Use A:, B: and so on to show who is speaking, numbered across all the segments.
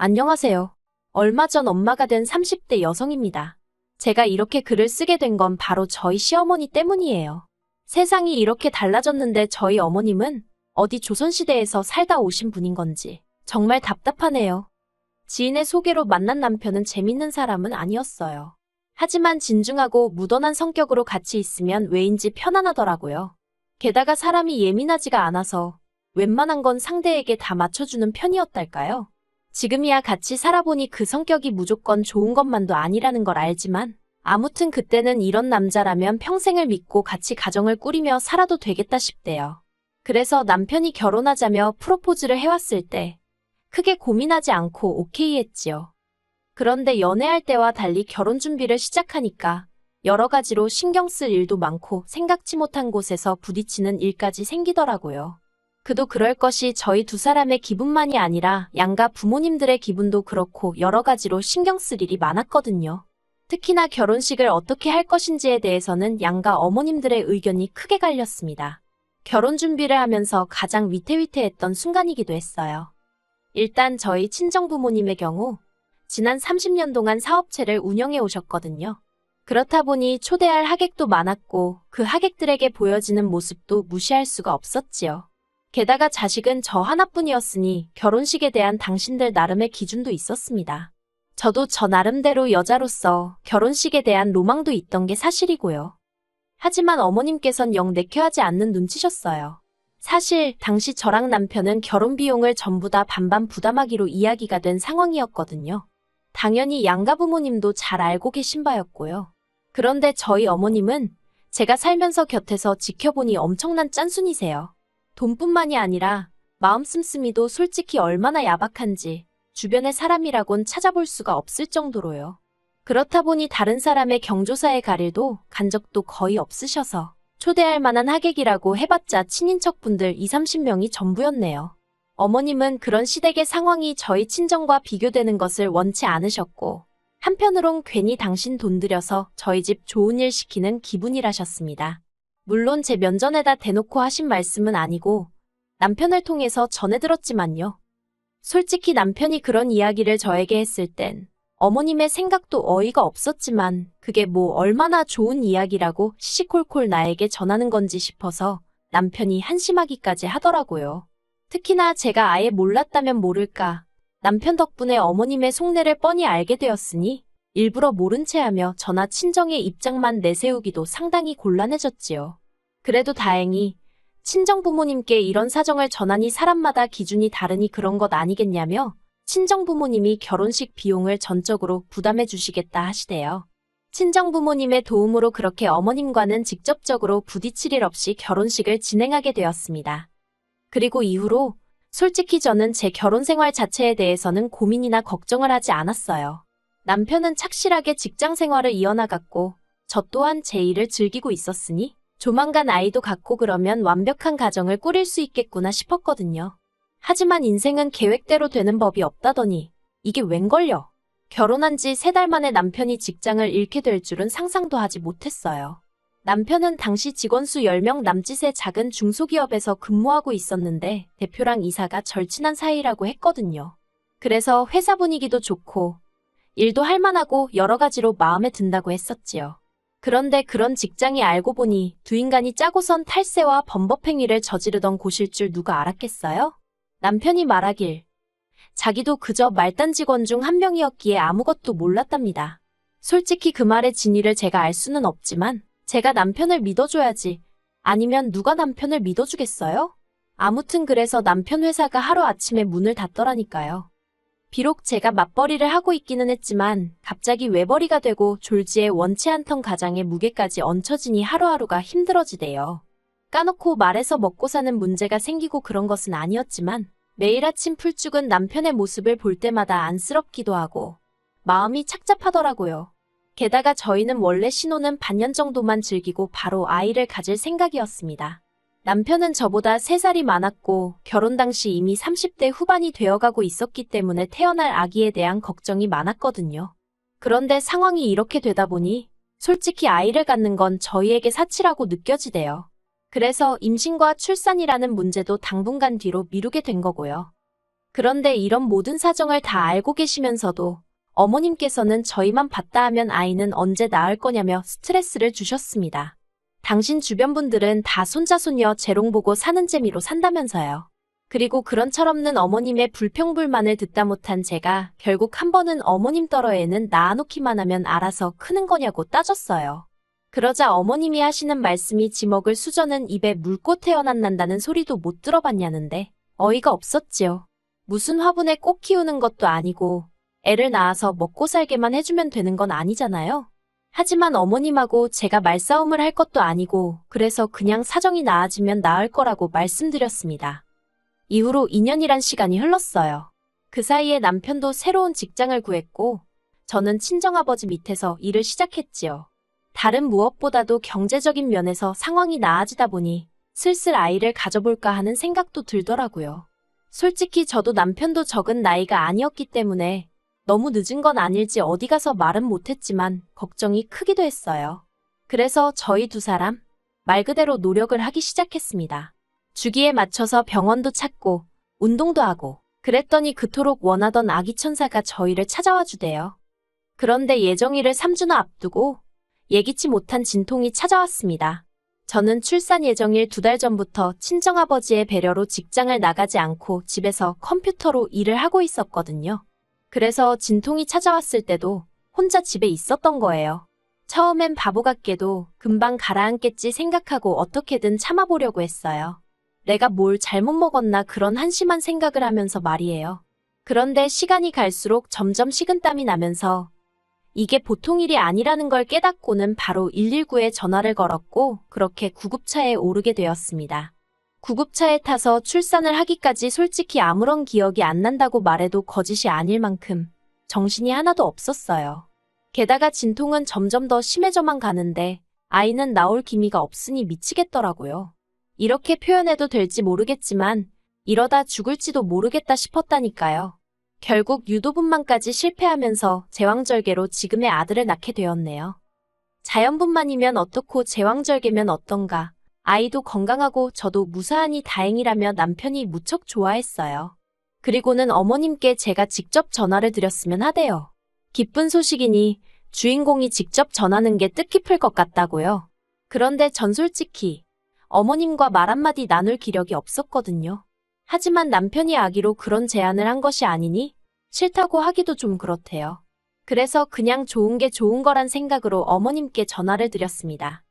A: 안녕하세요. 얼마 전 엄마가 된 30대 여성입니다. 제가 이렇게 글을 쓰게 된 건 바로 저희 시어머니 때문이에요. 세상이 이렇게 달라졌는데 저희 어머님은 어디 조선시대에서 살다 오신 분인 건지 정말 답답하네요. 지인의 소개로 만난 남편은 재밌는 사람은 아니었어요. 하지만 진중하고 무던한 성격으로 같이 있으면 왜인지 편안하더라고요. 게다가 사람이 예민하지가 않아서 웬만한 건 상대에게 다 맞춰주는 편이었달까요? 지금이야 같이 살아보니 그 성격이 무조건 좋은 것만도 아니라는 걸 알지만 아무튼 그때는 이런 남자라면 평생을 믿고 같이 가정을 꾸리며 살아도 되겠다 싶대요. 그래서 남편이 결혼하자며 프로포즈를 해왔을 때 크게 고민하지 않고 오케이 했지요. 그런데 연애할 때와 달리 결혼 준비를 시작하니까 여러 가지로 신경 쓸 일도 많고 생각지 못한 곳에서 부딪히는 일까지 생기더라고요. 그도 그럴 것이 저희 두 사람의 기분만이 아니라 양가 부모님들의 기분도 그렇고 여러 가지로 신경 쓸 일이 많았거든요. 특히나 결혼식을 어떻게 할 것인지에 대해서는 양가 어머님들의 의견이 크게 갈렸습니다. 결혼 준비를 하면서 가장 위태위태했던 순간이기도 했어요. 일단 저희 친정부모님의 경우 지난 30년 동안 사업체를 운영해 오셨거든요. 그렇다 보니 초대할 하객도 많았고 그 하객들에게 보여지는 모습도 무시할 수가 없었지요. 게다가 자식은 저 하나뿐이었으니 결혼식에 대한 당신들 나름의 기준도 있었습니다. 저도 저 나름대로 여자로서 결혼식에 대한 로망도 있던 게 사실이고요. 하지만 어머님께선 영 내켜하지 않는 눈치셨어요. 사실 당시 저랑 남편은 결혼 비용을 전부 다 반반 부담하기로 이야기가 된 상황이었거든요. 당연히 양가 부모님도 잘 알고 계신 바였고요. 그런데 저희 어머님은 제가 살면서 곁에서 지켜보니 엄청난 짠순이세요. 돈뿐만이 아니라 마음 씀씀이도 솔직히 얼마나 야박한지 주변의 사람이라곤 찾아볼 수가 없을 정도로요. 그렇다 보니 다른 사람의 경조사에 갈 일도 간 적도 거의 없으셔서 초대할 만한 하객이라고 해봤자 친인척분들 20, 30명이 전부였네요. 어머님은 그런 시댁의 상황이 저희 친정과 비교되는 것을 원치 않으셨고 한편으론 괜히 당신 돈 들여서 저희 집 좋은 일 시키는 기분이라셨습니다. 물론 제 면전에다 대놓고 하신 말씀은 아니고 남편을 통해서 전해 들었지만요. 솔직히 남편이 그런 이야기를 저에게 했을 땐 어머님의 생각도 어이가 없었지만 그게 뭐 얼마나 좋은 이야기라고 시시콜콜 나에게 전하는 건지 싶어서 남편이 한심하기까지 하더라고요. 특히나 제가 아예 몰랐다면 모를까 남편 덕분에 어머님의 속내를 뻔히 알게 되었으니 일부러 모른 채 하며 저나 친정의 입장만 내세우기도 상당히 곤란해졌지요. 그래도 다행히 친정부모님께 이런 사정을 전하니 사람마다 기준이 다르니 그런 것 아니겠냐며 친정부모님이 결혼식 비용을 전적으로 부담해 주시겠다 하시대요. 친정부모님의 도움으로 그렇게 어머님과는 직접적으로 부딪힐 일 없이 결혼식을 진행하게 되었습니다. 그리고 이후로 솔직히 저는 제 결혼 생활 자체에 대해서는 고민이나 걱정을 하지 않았어요. 남편은 착실하게 직장 생활을 이어나갔고 저 또한 제 일을 즐기고 있었으니 조만간 아이도 갖고 그러면 완벽한 가정을 꾸릴 수 있겠구나 싶었거든요. 하지만 인생은 계획대로 되는 법이 없다더니 이게 웬걸요. 결혼한 지 3달 만에 남편이 직장을 잃게 될 줄은 상상도 하지 못했어요. 남편은 당시 직원 수 10명 남짓의 작은 중소기업에서 근무하고 있었는데 대표랑 이사가 절친한 사이라고 했거든요. 그래서 회사 분위기도 좋고 일도 할만하고 여러 가지로 마음에 든다고 했었지요. 그런데 그런 직장이 알고 보니 두 인간이 짜고선 탈세와 범법행위를 저지르던 곳일 줄 누가 알았겠어요? 남편이 말하길 자기도 그저 말단 직원 중 한 명이었기에 아무것도 몰랐답니다. 솔직히 그 말의 진위를 제가 알 수는 없지만 제가 남편을 믿어줘야지. 아니면 누가 남편을 믿어주겠어요? 아무튼 그래서 남편 회사가 하루아침에 문을 닫더라니까요. 비록 제가 맞벌이를 하고 있기는 했지만 갑자기 외벌이가 되고 졸지에 원치 않던 가장의 무게까지 얹혀지니 하루하루가 힘들어지대요. 까놓고 말해서 먹고 사는 문제가 생기고 그런 것은 아니었지만 매일 아침 풀죽은 남편의 모습을 볼 때마다 안쓰럽기도 하고 마음이 착잡하더라고요. 게다가 저희는 원래 신혼은 반년 정도만 즐기고 바로 아이를 가질 생각이었습니다. 남편은 저보다 3살이 많았고 결혼 당시 이미 30대 후반이 되어가고 있었기 때문에 태어날 아기에 대한 걱정이 많았거든요. 그런데 상황이 이렇게 되다 보니 솔직히 아이를 갖는 건 저희에게 사치라고 느껴지대요. 그래서 임신과 출산이라는 문제도 당분간 뒤로 미루게 된 거고요. 그런데 이런 모든 사정을 다 알고 계시면서도 어머님께서는 저희만 봤다 하면 아이는 언제 낳을 거냐며 스트레스를 주셨습니다. 당신 주변 분들은 다 손자 손녀 재롱 보고 사는 재미로 산다면서요. 그리고 그런 철없는 어머님의 불평불만을 듣다 못한 제가 결국 한 번은 어머님 떨어 애는 낳아놓기만 하면 알아서 크는 거냐고 따졌어요. 그러자 어머님이 하시는 말씀이 지먹을 수저는 입에 물꽃 태어난다는 소리도 못 들어봤냐는데 어이가 없었지요. 무슨 화분에 꽃 키우는 것도 아니고 애를 낳아서 먹고 살게만 해주면 되는 건 아니잖아요. 하지만 어머님하고 제가 말싸움을 할 것도 아니고 그래서 그냥 사정이 나아지면 나을 거라고 말씀드렸습니다. 이후로 2년이란 시간이 흘렀어요. 그 사이에 남편도 새로운 직장을 구했고 저는 친정아버지 밑에서 일을 시작했지요. 다른 무엇보다도 경제적인 면에서 상황이 나아지다 보니 슬슬 아이를 가져볼까 하는 생각도 들더라고요. 솔직히 저도 남편도 적은 나이가 아니었기 때문에 너무 늦은 건 아닐지 어디 가서 말은 못했지만 걱정이 크기도 했어요. 그래서 저희 두 사람 말 그대로 노력을 하기 시작했습니다. 주기에 맞춰서 병원도 찾고 운동도 하고 그랬더니 그토록 원하던 아기 천사가 저희를 찾아와 주대요. 그런데 예정일을 3주나 앞두고 예기치 못한 진통이 찾아왔습니다. 저는 출산 예정일 2달 전부터 친정아버지의 배려로 직장을 나가지 않고 집에서 컴퓨터로 일을 하고 있었거든요. 그래서 진통이 찾아왔을 때도 혼자 집에 있었던 거예요. 처음엔 바보 같게도 금방 가라앉겠지 생각하고 어떻게든 참아보려고 했어요. 내가 뭘 잘못 먹었나 그런 한심한 생각을 하면서 말이에요. 그런데 시간이 갈수록 점점 식은땀이 나면서 이게 보통 일이 아니라는 걸 깨닫고는 바로 119에 전화를 걸었고 그렇게 구급차에 오르게 되었습니다. 구급차에 타서 출산을 하기까지 솔직히 아무런 기억이 안 난다고 말해도 거짓이 아닐 만큼 정신이 하나도 없었어요. 게다가 진통은 점점 더 심해져만 가는데 아이는 나올 기미가 없으니 미치겠더라고요. 이렇게 표현해도 될지 모르겠지만 이러다 죽을지도 모르겠다 싶었다니까요. 결국 유도분만까지 실패하면서 제왕절개로 지금의 아들을 낳게 되었네요. 자연분만이면 어떻고 제왕절개면 어떤가. 아이도 건강하고 저도 무사하니 다행이라며 남편이 무척 좋아했어요. 그리고는 어머님께 제가 직접 전화를 드렸으면 하대요. 기쁜 소식이니 주인공이 직접 전하는 게 뜻깊을 것 같다고요. 그런데 전 솔직히 어머님과 말 한마디 나눌 기력이 없었거든요. 하지만 남편이 아기로 그런 제안을 한 것이 아니니 싫다고 하기도 좀 그렇대요. 그래서 그냥 좋은 게 좋은 거란 생각으로 어머님께 전화를 드렸습니다.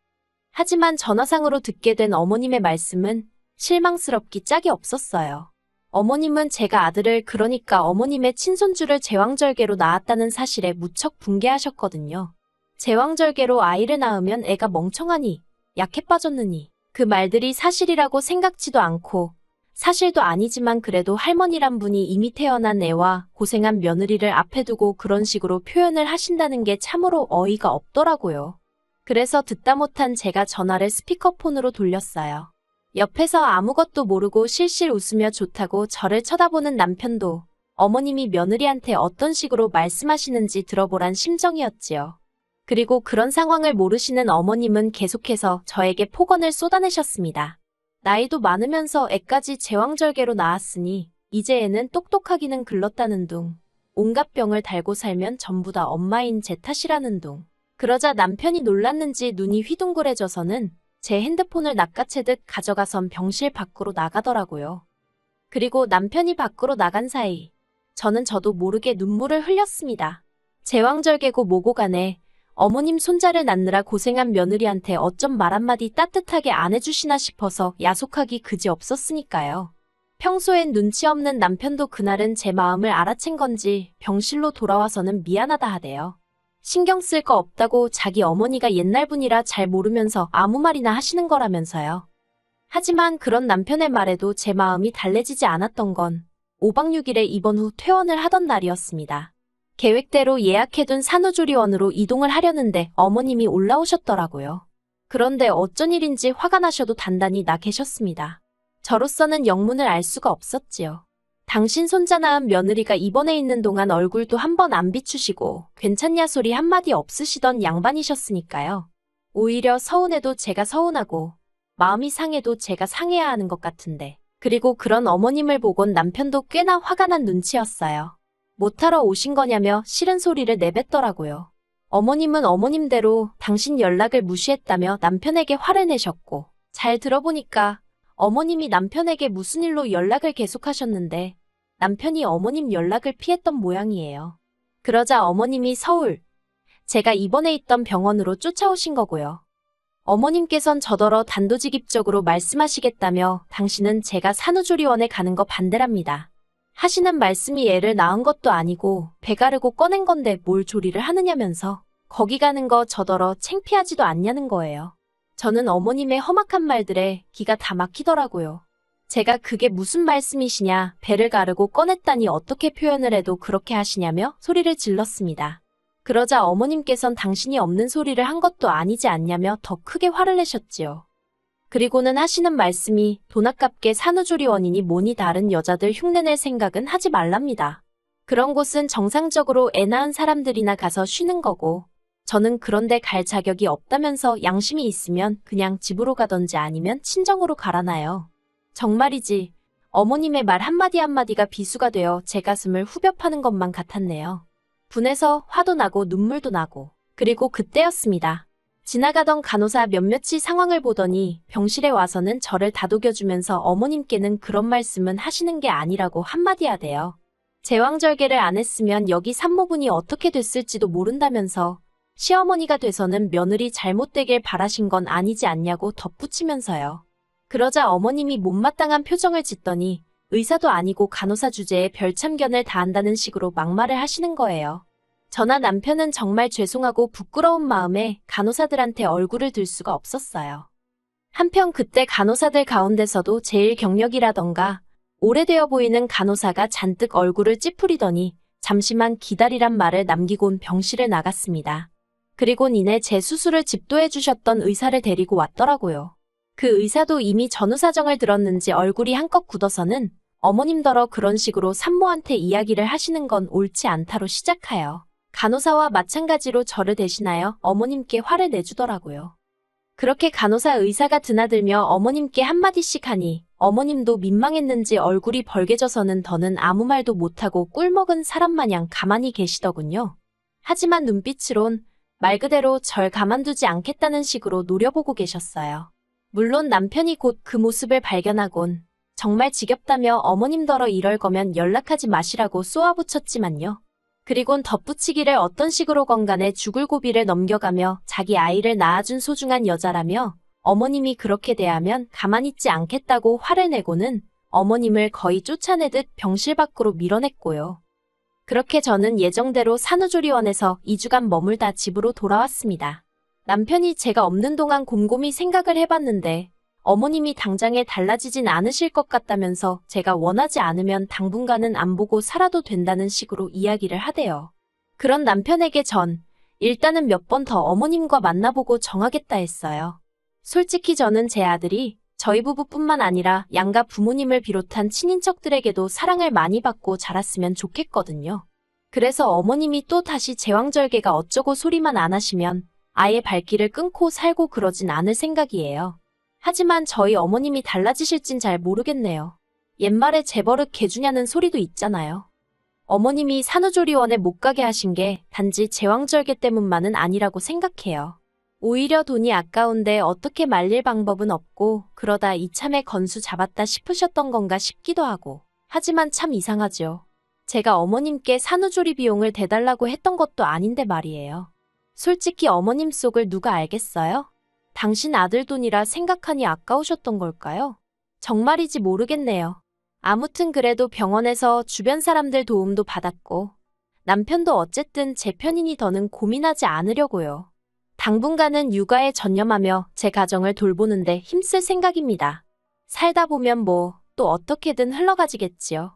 A: 하지만 전화상으로 듣게 된 어머님의 말씀은 실망스럽기 짝이 없었어요. 어머님은 제가 아들을 그러니까 어머님의 친손주를 제왕절개로 낳았다는 사실에 무척 분개하셨거든요. 제왕절개로 아이를 낳으면 애가 멍청하니 약해 빠졌느니 그 말들이 사실이라고 생각지도 않고 사실도 아니지만 그래도 할머니란 분이 이미 태어난 애와 고생한 며느리를 앞에 두고 그런 식으로 표현을 하신다는 게 참으로 어이가 없더라고요. 그래서 듣다 못한 제가 전화를 스피커폰으로 돌렸어요. 옆에서 아무것도 모르고 실실 웃으며 좋다고 저를 쳐다보는 남편도 어머님이 며느리한테 어떤 식으로 말씀하시는지 들어보란 심정이었지요. 그리고 그런 상황을 모르시는 어머님은 계속해서 저에게 폭언을 쏟아내셨습니다. 나이도 많으면서 애까지 제왕절개로 낳았으니 이제 애는 똑똑하기는 글렀다는 둥. 온갖 병을 달고 살면 전부 다 엄마인 제 탓이라는 둥. 그러자 남편이 놀랐는지 눈이 휘둥그레져서는 제 핸드폰을 낚아채듯 가져가선 병실 밖으로 나가더라고요. 그리고 남편이 밖으로 나간 사이 저도 모르게 눈물을 흘렸습니다. 제왕절개고 뭐고 간에 어머님 손자를 낳느라 고생한 며느리한테 어쩜 말 한마디 따뜻하게 안 해주시나 싶어서 야속하기 그지없었으니까요. 평소엔 눈치 없는 남편도 그날은 제 마음을 알아챈 건지 병실로 돌아와서는 미안하다 하대요. 신경 쓸 거 없다고 자기 어머니가 옛날 분이라 잘 모르면서 아무 말이나 하시는 거라면서요. 하지만 그런 남편의 말에도 제 마음이 달래지지 않았던 건 5박 6일에 입원 후 퇴원을 하던 날이었습니다. 계획대로 예약해둔 산후조리원으로 이동을 하려는데 어머님이 올라오셨더라고요. 그런데 어쩐 일인지 화가 나셔도 단단히 나 계셨습니다. 저로서는 영문을 알 수가 없었지요. 당신 손자 낳은 며느리가 입원해 있는 동안 얼굴도 한 번 안 비추시고 괜찮냐 소리 한마디 없으시던 양반이셨으니까요. 오히려 서운해도 제가 서운하고 마음이 상해도 제가 상해야 하는 것 같은데 그리고 그런 어머님을 보곤 남편도 꽤나 화가 난 눈치였어요. 못하러 오신 거냐며 싫은 소리를 내뱉더라고요. 어머님은 어머님대로 당신 연락을 무시했다며 남편에게 화를 내셨고, 잘 들어보니까 어머님이 남편에게 무슨 일로 연락을 계속하셨는데 남편이 어머님 연락을 피했던 모양이에요. 그러자 어머님이 서울, 제가 입원해 있던 병원으로 쫓아오신 거고요. 어머님께선 저더러 단도직입적으로 말씀하시겠다며 당신은 제가 산후조리원에 가는 거 반대랍니다. 하시는 말씀이 애를 낳은 것도 아니고 배 가르고 꺼낸 건데 뭘 조리를 하느냐면서 거기 가는 거 저더러 창피하지도 않냐는 거예요. 저는 어머님의 험악한 말들에 기가 다 막히더라고요. 제가 그게 무슨 말씀이시냐, 배를 가르고 꺼냈다니 어떻게 표현을 해도 그렇게 하시냐며 소리를 질렀습니다. 그러자 어머님께선 당신이 없는 소리를 한 것도 아니지 않냐며 더 크게 화를 내셨지요. 그리고는 하시는 말씀이 돈 아깝게 산후조리원이니 뭐니 다른 여자들 흉내낼 생각은 하지 말랍니다. 그런 곳은 정상적으로 애 낳은 사람들이나 가서 쉬는 거고 저는 그런데 갈 자격이 없다면서 양심이 있으면 그냥 집으로 가던지 아니면 친정으로 가라나요. 정말이지 어머님의 말 한마디 한마디가 비수가 되어 제 가슴을 후벼 파는 것만 같았네요. 분해서 화도 나고 눈물도 나고 그리고 그때였습니다. 지나가던 간호사 몇몇이 상황을 보더니 병실에 와서는 저를 다독여주면서 어머님께는 그런 말씀은 하시는 게 아니라고 한마디 하대요. 제왕절개를 안 했으면 여기 산모분이 어떻게 됐을지도 모른다면서 시어머니가 돼서는 며느리 잘못되길 바라신 건 아니지 않냐고 덧붙이면서요. 그러자 어머님이 못마땅한 표정을 짓더니 의사도 아니고 간호사 주제에 별참견을 다한다는 식으로 막말을 하시는 거예요. 저나 남편은 정말 죄송하고 부끄러운 마음에 간호사들한테 얼굴을 들 수가 없었어요. 한편 그때 간호사들 가운데서도 제일 경력이라던가 오래되어 보이는 간호사가 잔뜩 얼굴을 찌푸리더니 잠시만 기다리란 말을 남기곤 병실을 나갔습니다. 그리곤 이내 제 수술을 집도해 주셨던 의사를 데리고 왔더라고요. 그 의사도 이미 전후 사정을 들었는지 얼굴이 한껏 굳어서는 어머님더러 그런 식으로 산모한테 이야기를 하시는 건 옳지 않다로 시작하여 간호사와 마찬가지로 저를 대신하여 어머님께 화를 내주더라고요. 그렇게 간호사 의사가 드나들며 어머님께 한마디씩 하니 어머님도 민망했는지 얼굴이 벌개져서는 더는 아무 말도 못하고 꿀먹은 사람 마냥 가만히 계시더군요. 하지만 눈빛으론 말 그대로 절 가만두지 않겠다는 식으로 노려보고 계셨어요. 물론 남편이 곧 그 모습을 발견하곤 정말 지겹다며 어머님더러 이럴 거면 연락하지 마시라고 쏘아붙였지만요. 그리곤 덧붙이기를 어떤 식으로건 간에 죽을 고비를 넘겨가며 자기 아이를 낳아준 소중한 여자라며 어머님이 그렇게 대하면 가만히 있지 않겠다고 화를 내고는 어머님을 거의 쫓아내듯 병실 밖으로 밀어냈고요. 그렇게 저는 예정대로 산후조리원에서 2주간 머물다 집으로 돌아왔습니다. 남편이 제가 없는 동안 곰곰이 생각을 해봤는데 어머님이 당장에 달라지진 않으실 것 같다면서 제가 원하지 않으면 당분간은 안 보고 살아도 된다는 식으로 이야기를 하대요. 그런 남편에게 전 일단은 몇 번 더 어머님과 만나보고 정하겠다 했어요. 솔직히 저는 제 아들이 저희 부부뿐만 아니라 양가 부모님을 비롯한 친인척들에게도 사랑을 많이 받고 자랐으면 좋겠거든요. 그래서 어머님이 또 다시 제왕절개가 어쩌고 소리만 안 하시면 아예 발길을 끊고 살고 그러진 않을 생각이에요. 하지만 저희 어머님이 달라지실진 잘 모르겠네요. 옛말에 재버릇 개주냐는 소리도 있잖아요. 어머님이 산후조리원에 못 가게 하신 게 단지 제왕절개 때문만은 아니라고 생각해요. 오히려 돈이 아까운데 어떻게 말릴 방법은 없고 그러다 이참에 건수 잡았다 싶으셨던 건가 싶기도 하고. 하지만 참 이상하죠. 제가 어머님께 산후조리 비용을 대달라고 했던 것도 아닌데 말이에요. 솔직히 어머님 속을 누가 알겠어요? 당신 아들 돈이라 생각하니 아까우셨던 걸까요? 정말이지 모르겠네요. 아무튼 그래도 병원에서 주변 사람들 도움도 받았고 남편도 어쨌든 제 편이니 더는 고민하지 않으려고요. 당분간은 육아에 전념하며 제 가정을 돌보는데 힘쓸 생각입니다. 살다 보면 뭐 또 어떻게든 흘러가지겠지요.